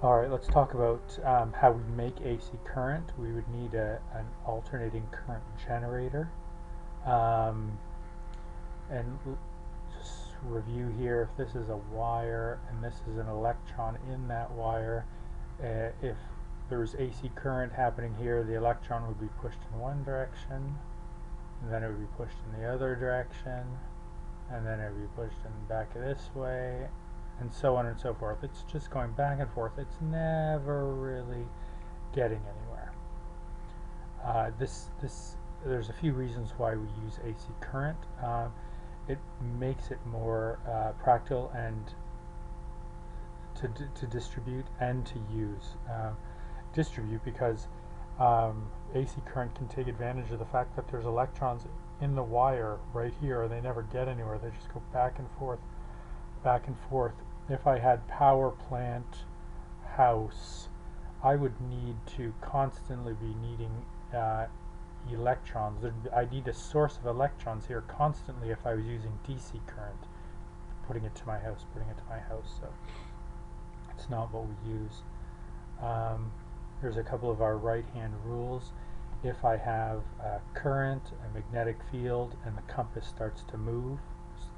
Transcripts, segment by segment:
Alright, let's talk about how we make AC current. We would need an alternating current generator. Um, and just review here, if this is a wire and this is an electron in that wire, if there's AC current happening here, the electron would be pushed in one direction, and then it would be pushed in the other direction, and then it would be pushed in back this way, and so on and so forth. It's just going back and forth. It's never really getting anywhere. There's a few reasons why we use AC current. It makes it more practical and to distribute and to use. Distribute because AC current can take advantage of the fact that there's electrons in the wire right here. They never get anywhere. They just go back and forth, back and forth. If I had power plant house, I would need to constantly be needing electrons. I need a source of electrons here constantly if I was using DC current, putting it to my house, so it's not what we use. Here's a couple of our right-hand rules. If I have a current, a magnetic field, and the compass starts to move, there's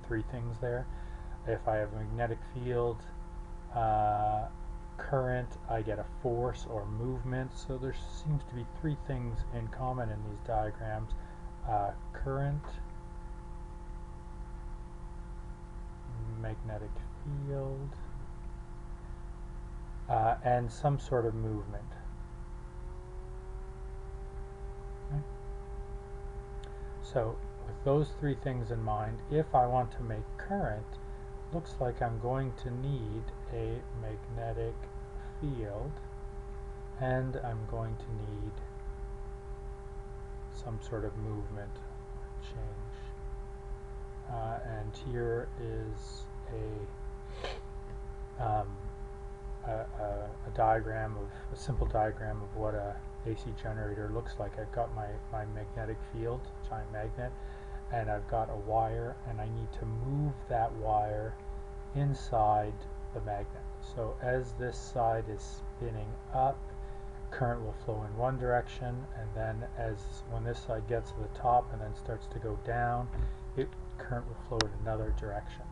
three things there. If I have a magnetic field, current, I get a force or movement. So there seems to be three things in common in these diagrams: current, magnetic field, and some sort of movement. Okay. So with those three things in mind, if I want to make current, looks like I'm going to need a magnetic field, and I'm going to need some sort of movement or change. And here is a diagram a simple diagram of what a AC generator looks like. I've got my magnetic field, giant magnet, and I've got a wire, and I need to move that wire inside the magnet. So as this side is spinning up, current will flow in one direction, and then when this side gets to the top and then starts to go down, current will flow in another direction.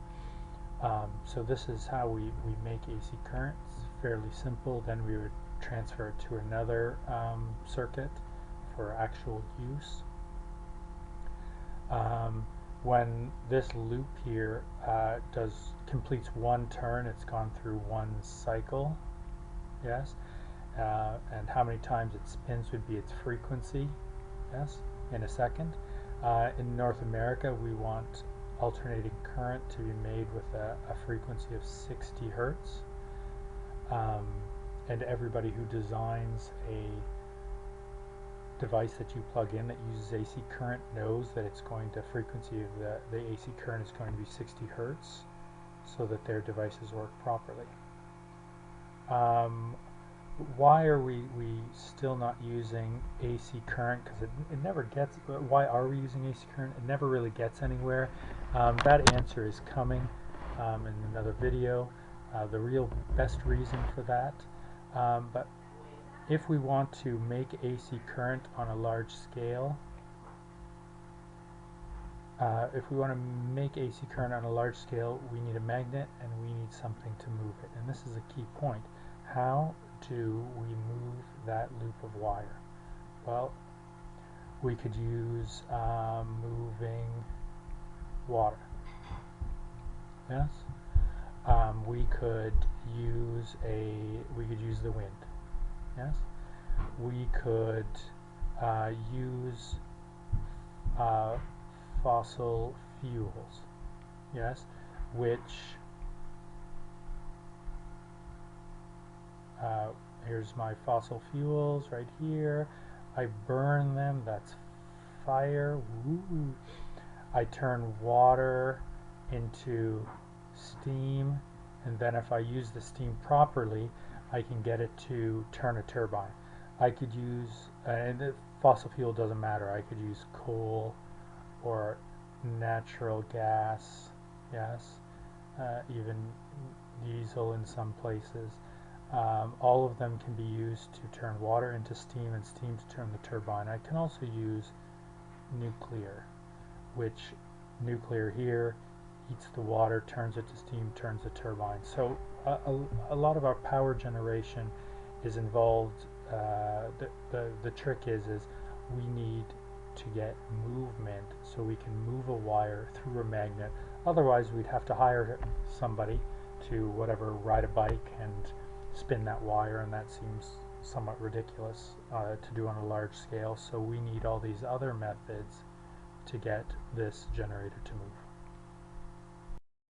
So this is how we make AC current. It's fairly simple. Then we would transfer it to another circuit for actual use. When this loop here completes one turn, it's gone through one cycle, yes, and how many times it spins would be its frequency, yes, in a second. In North America, we want alternating current to be made with a frequency of 60 hertz, and everybody who designs a device that you plug in that uses AC current knows that frequency of the AC current is going to be 60 hertz so that their devices work properly. Why are we still not using AC current? Because it never gets. Why are we using AC current? It never really gets anywhere. That answer is coming in another video. The real best reason for that. But if we want to make AC current on a large scale, we need a magnet and we need something to move it. And this is a key point. How do we move that loop of wire? Well, we could use moving water. Yes. We could use the wind. Yes. We could use fossil fuels. Yes, which here's my fossil fuels right here. I burn them. That's fire. Woo. I turn water into steam, and then if I use the steam properly, I can get it to turn a turbine. I could use, and the fossil fuel doesn't matter, I could use coal or natural gas, yes, even diesel in some places. All of them can be used to turn water into steam and steam to turn the turbine. I can also use nuclear, which nuclear here heats the water, turns it to steam, turns the turbine. So a lot of our power generation is involved. The trick is we need to get movement so we can move a wire through a magnet. Otherwise we'd have to hire somebody to ride a bike and spin that wire, and that seems somewhat ridiculous to do on a large scale. So we need all these other methods to get this generator to move.